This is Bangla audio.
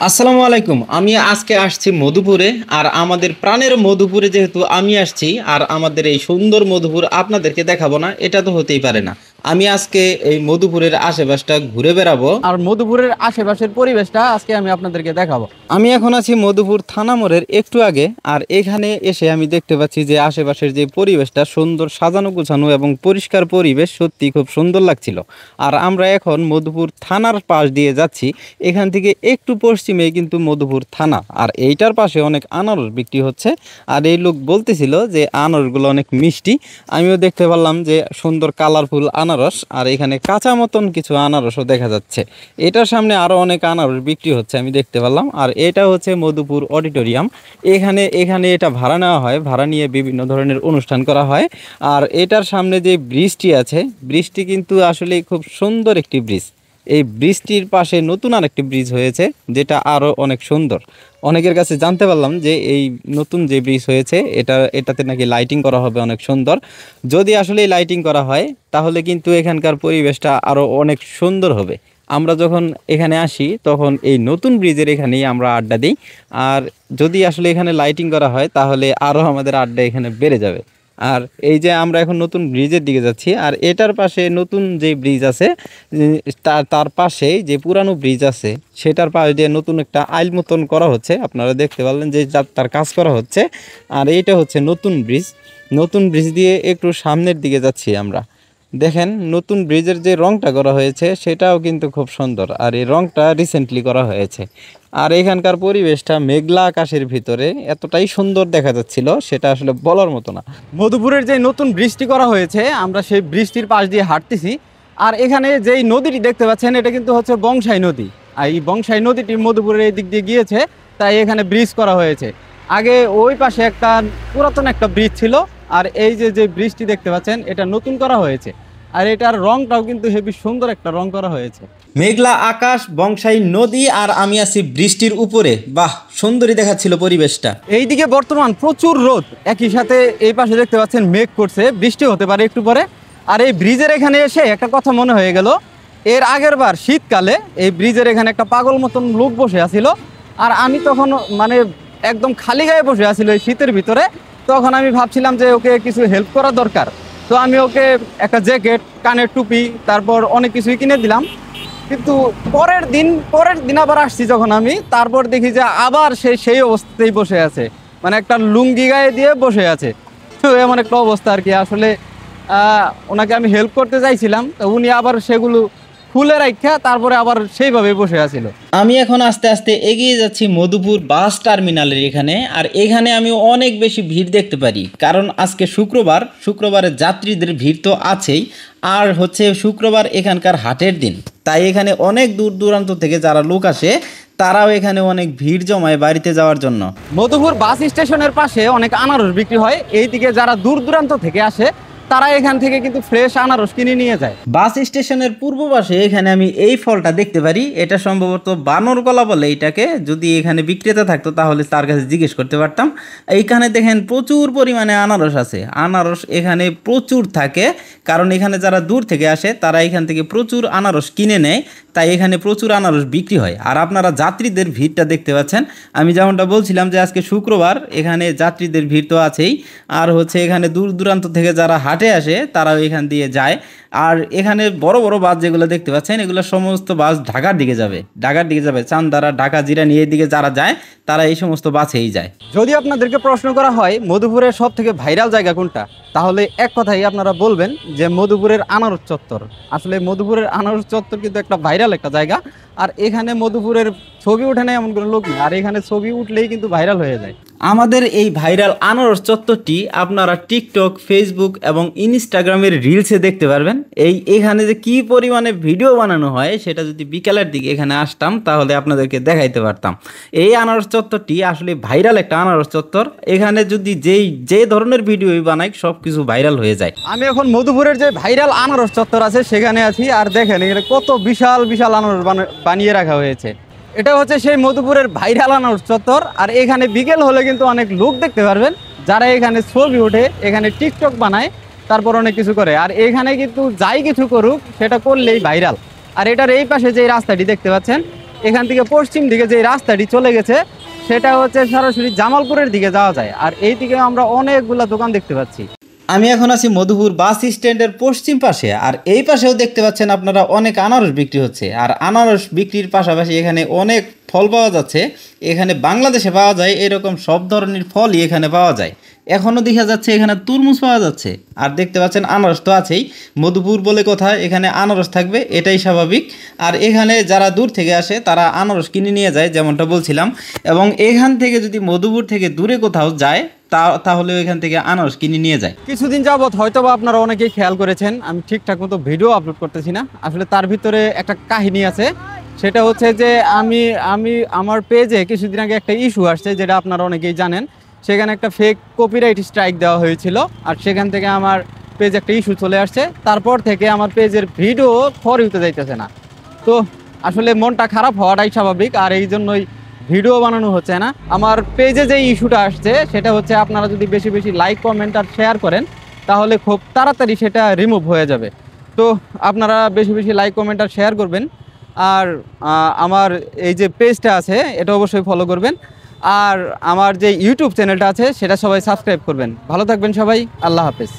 আসসালামু আলাইকুম। আমি আজকে আসছি মধুপুরে। আর আমাদের প্রাণের মধুপুরে যেহেতু আমি আসছি, আর আমাদের এই সুন্দর মধুপুর আপনাদেরকে দেখাবো না, এটা তো হতেই পারে না। আমি আজকে এই মধুপুরের আশেপাশটা ঘুরে বেড়াবো। আর মধুপুরের আশেপাশের পরিবেশটা আজকে আমি আপনাদেরকে দেখাবো। আমি এখন আছি মধুপুর থানা মোড়ের একটু আগে। আর এখানে এসে আমি দেখতে পাচ্ছি যে আশেপাশের যে পরিবেশটা সুন্দর সাজানো গোছানো এবং পরিষ্কার পরিবেশ, সত্যি খুব সুন্দর লাগছিল। আর আমরা এখন মধুপুর থানার পাশ দিয়ে যাচ্ছি। এখান থেকে একটু পশ্চিমে কিন্তু মধুপুর থানা, আর এইটার পাশে অনেক আনারস বিক্রি হচ্ছে। আর এই লোক বলতেছিল যে আনারসগুলো অনেক মিষ্টি। আমিও দেখতে পারলাম যে সুন্দর কালারফুল আনারস, আর এখানে কাঁচা মতন কিছু আনারসও দেখা যাচ্ছে। এটার সামনে আরও অনেক আনারস বিক্রি হচ্ছে আমি দেখতে পারলাম। আর এটা হচ্ছে মধুপুর অডিটোরিয়াম। এখানে এটা ভাড়া নেওয়া হয়, ভাড়া নিয়ে বিভিন্ন ধরনের অনুষ্ঠান করা হয়। আর এটার সামনে যে ব্রিজটি আছে, ব্রিজটি কিন্তু আসলে খুব সুন্দর একটি ব্রিজ। এই ব্রিজটির পাশে নতুন আরেকটি ব্রিজ হয়েছে, যেটা আরও অনেক সুন্দর। অনেকের কাছে জানতে পারলাম যে এই নতুন যে ব্রিজ হয়েছে এটাতে নাকি লাইটিং করা হবে অনেক সুন্দর। যদি আসলে লাইটিং করা হয় তাহলে কিন্তু এখানকার পরিবেশটা আরও অনেক সুন্দর হবে। আমরা যখন এখানে আসি তখন এই নতুন ব্রিজের এখানেই আমরা আড্ডা দিই। আর যদি আসলে এখানে লাইটিং করা হয় তাহলে আরও আমাদের আড্ডা এখানে বেড়ে যাবে। আর এই যে আমরা এখন নতুন ব্রিজের দিকে যাচ্ছি, আর এটার পাশে নতুন যে ব্রিজ আছে তার পাশেই যে পুরানো ব্রিজ আছে সেটার পাশ দিয়ে নতুন একটা আইল মতন করা হচ্ছে। আপনারা দেখতে পারলেন যে তার কাজ করা হচ্ছে। আর এইটা হচ্ছে নতুন ব্রিজ। নতুন ব্রিজ দিয়ে একটু সামনের দিকে যাচ্ছি আমরা। দেখেন নতুন ব্রিজের যে রংটা করা হয়েছে সেটাও কিন্তু খুব সুন্দর, আর এই রংটা রিসেন্টলি করা হয়েছে। আর এখানকার পরিবেশটা মেঘলা আকাশের ভিতরে এতটাই সুন্দর দেখা যাচ্ছিল, সেটা আসলে বলার মতো না। মধুপুরের যে নতুন ব্রিজটি করা হয়েছে, আমরা সেই ব্রিজটির পাশ দিয়ে হাঁটতেছি। আর এখানে যেই নদীটি দেখতে পাচ্ছেন এটা কিন্তু হচ্ছে বংশাই নদী। আর এই বংশাই নদীটি মধুপুরের এই দিক দিয়ে গিয়েছে, তাই এখানে ব্রিজ করা হয়েছে। আগে ওই পাশে একটা পুরাতন একটা ব্রিজ ছিল, আর এই যে ব্রিজটি দেখতে পাচ্ছেন এটা নতুন করা হয়েছে। আর এটার রংটাও কিন্তু হেবি সুন্দর একটা রং করা হয়েছে। মেঘলা আকাশ, বংশাই নদী, আর আমি আছি বৃষ্টির উপরে। বাহ, সুন্দরই দেখাচ্ছিল পরিবেশটা। এইদিকে বর্তমান প্রচুর রোদ, একই সাথে এই পাশে দেখতে পাচ্ছেন মেঘ করছে, বৃষ্টি হতে পারে একটু পরে। আর এই ব্রিজের এখানে এসে একটা কথা মনে হয়ে গেল, এর আগের বার শীতকালে এই ব্রিজের এখানে একটা পাগল মতন লোক বসে আছিল। আর আমি তখন মানে একদম খালি গায়ে বসে আছিল এই শীতের ভিতরে। তখন আমি ভাবছিলাম যে ওকে কিছু হেল্প করা দরকার, তো আমি ওকে একটা জ্যাকেট, কানের টুপি, তারপর অনেক কিছুই কিনে দিলাম। কিন্তু পরের দিন আবার আসছি যখন আমি, তারপর দেখি যে আবার সেই অবস্থাতেই বসে আছে, মানে একটা লুঙ্গি গায়ে দিয়ে বসে আছে। তো এমন একটা অবস্থা আর কি। আসলে ওনাকে আমি হেল্প করতে চাইছিলাম, তো উনি আবার সেগুলো খুলে রাখা তারপরে আবার সেইভাবে বসে আছিল। আমি এখন আস্তে আস্তে এগিয়ে যাচ্ছি মধুপুর বাস টার্মিনালের এখানে। আর এখানে আমি অনেক বেশি ভিড় দেখতে পারি, কারণ আজকে শুক্রবারের যাত্রীদের ভিড় তো আছেই। আর হচ্ছে শুক্রবার এখানকার হাটের দিন, তাই এখানে অনেক দূর দূরান্ত থেকে যারা লোক আসে তারাও এখানে অনেক ভিড় জমায় বাড়িতে যাওয়ার জন্য। মধুপুর বাস স্টেশনের পাশে অনেক আনারস বিক্রি হয়। এইদিকে যারা দূর দূরান্ত থেকে আসে তারা এখান থেকে কিন্তু ফ্রেশ আনারস কিনে নিয়ে যায়। বাস স্টেশনের পূর্ব পাশে এখানে আমি এই ফলটা দেখতে পারি। এটা সম্ভবত বানর কলা বলে এটাকে। যদি এখানে বিক্রেতা থাকতো তাহলে তার কাছে জিজ্ঞেস করতে পারতাম। এইখানে দেখেন প্রচুর পরিমাণে আনারস আছে। আনারস এখানে প্রচুর থাকে, কারণ এখানে যারা দূর থেকে আসে তারা এখান থেকে প্রচুর আনারস কিনে নেয়, তাই এখানে প্রচুর আনারস বিক্রি হয়। আর আপনারা যাত্রীদের ভিড়টা দেখতে পাচ্ছেন। আমি যেমনটা বলছিলাম যে আজকে শুক্রবার, এখানে যাত্রীদের ভিড় তো আছেই। আর হচ্ছে এখানে দূর দূরান্ত থেকে যারা হাটে আসে তারাও এখান দিয়ে যায়। আর এখানে বড় বড় বাস যেগুলো দেখতে পাচ্ছেন, এগুলো সমস্ত বাস ঢাকার দিকে যাবে চান্দারা, ঢাকা, জিরানি, এই দিকে যারা যায় তারা এই সমস্ত বাসেই যায়। যদি আপনাদেরকে প্রশ্ন করা হয় মধুপুরের সব থেকে ভাইরাল জায়গা কোনটা, তাহলে এক কথাই আপনারা বলবেন যে মধুপুরের আনারস চত্বর। আসলে মধুপুরের আনারস চত্বর কিন্তু একটা ভাইরাল একটা জায়গা। আর এখানে মধুপুরের ছবি ওঠে না এমন কোনো লোক নেই, আর এখানে ছবি উঠলেই কিন্তু ভাইরাল হয়ে যায়। আমাদের এই ভাইরাল আনারস চত্বরটি আপনারা টিকটক, ফেসবুক এবং ইনস্টাগ্রামের রিলসে দেখতে পারবেন। এখানে যে কি পরিমাণে ভিডিও বানানো হয় সেটা যদি বিকালের দিকে এখানে আসতাম তাহলে আপনাদেরকে দেখাইতে পারতাম। এই আনারস চত্বরটি আসলে ভাইরাল একটা আনারস চত্বর। এখানে যদি যে ধরনের ভিডিও বানাই সব কিছু ভাইরাল হয়ে যায়। আমি এখন মধুপুরের যে ভাইরাল আনারস চত্বর আছে সেখানে আছি। আর দেখেন এখানে কত বিশাল বিশাল আনারস বানিয়ে রাখা হয়েছে। এটা হচ্ছে সেই মধুপুরের ভাইরাল আনারস চত্বর। আর এখানে বিকেল হলে কিন্তু অনেক লোক দেখতে পারবেন যারা এখানে ছবি ওঠে, এখানে টিকটক বানায়, তারপর অনেক কিছু করে। আর এখানে কিন্তু যাই কিছু করুক সেটা করলেই ভাইরাল। আর এটার এই পাশে যে রাস্তাটি দেখতে পাচ্ছেন, এখান থেকে পশ্চিম দিকে যে রাস্তাটি চলে গেছে সেটা হচ্ছে সরাসরি জামালপুরের দিকে যাওয়া যায়, আর এই দিকে আমরা অনেকগুলা দোকান দেখতে পাচ্ছি। আমি এখন আছি মধুপুর বাস স্ট্যান্ডের পশ্চিম পাশে, আর এই পাশেও দেখতে পাচ্ছেন আপনারা অনেক আনারস বিক্রি হচ্ছে। আর আনারস বিক্রির পাশাপাশি এখানে অনেক ফল পাওয়া যাচ্ছে। এখানে বাংলাদেশে পাওয়া যায় এরকম সব ধরনের ফলই এখানে পাওয়া যায়। এখনও দেখা যাচ্ছে এখানে তরমুজ পাওয়া যাচ্ছে, আর দেখতে পাচ্ছেন আনারস তো আছেই। মধুপুর বলে কথা, এখানে আনারস থাকবে এটাই স্বাভাবিক। আর এখানে যারা দূর থেকে আসে তারা আনারস কিনে নিয়ে যায়, যেমনটা বলছিলাম। এবং এখান থেকে যদি মধুপুর থেকে দূরে কোথাও যায় তাহলে এখান থেকে আনারস কিনে নিয়ে যায়। কিছুদিন যাবৎ হয়তো বা আপনারা অনেকেই খেয়াল করেছেন আমি ঠিকঠাক মতো ভিডিও আপলোড করতেছি না। আসলে তার ভিতরে একটা কাহিনী আছে, সেটা হচ্ছে যে আমার পেজে কিছুদিন আগে একটা ইস্যু আসছে, যেটা আপনারা অনেকেই জানেন। সেখানে একটা ফেক কপিরাইট স্ট্রাইক দেওয়া হয়েছিল, আর সেখান থেকে আমার পেজে একটা ইস্যু চলে আসছে। তারপর থেকে আমার পেজের ভিডিও ফর ইউতে যাইতেছে না। তো আসলে মনটা খারাপ হওয়াটাই স্বাভাবিক, আর এই জন্যই ভিডিও বানানো হচ্ছে না। আমার পেজে যে ইস্যুটা আসছে সেটা হচ্ছে আপনারা যদি বেশি বেশি লাইক কমেন্ট আর শেয়ার করেন তাহলে খুব তাড়াতাড়ি সেটা রিমুভ হয়ে যাবে। তো আপনারা বেশি বেশি লাইক কমেন্ট আর শেয়ার করবেন, আর আমার এই যে পেজটা আছে এটা অবশ্যই ফলো করবেন, আর আমার যে ইউটিউব চ্যানেলটা আছে সেটা সবাই সাবস্ক্রাইব করবেন। ভালো থাকবেন সবাই, আল্লাহ হাফেজ।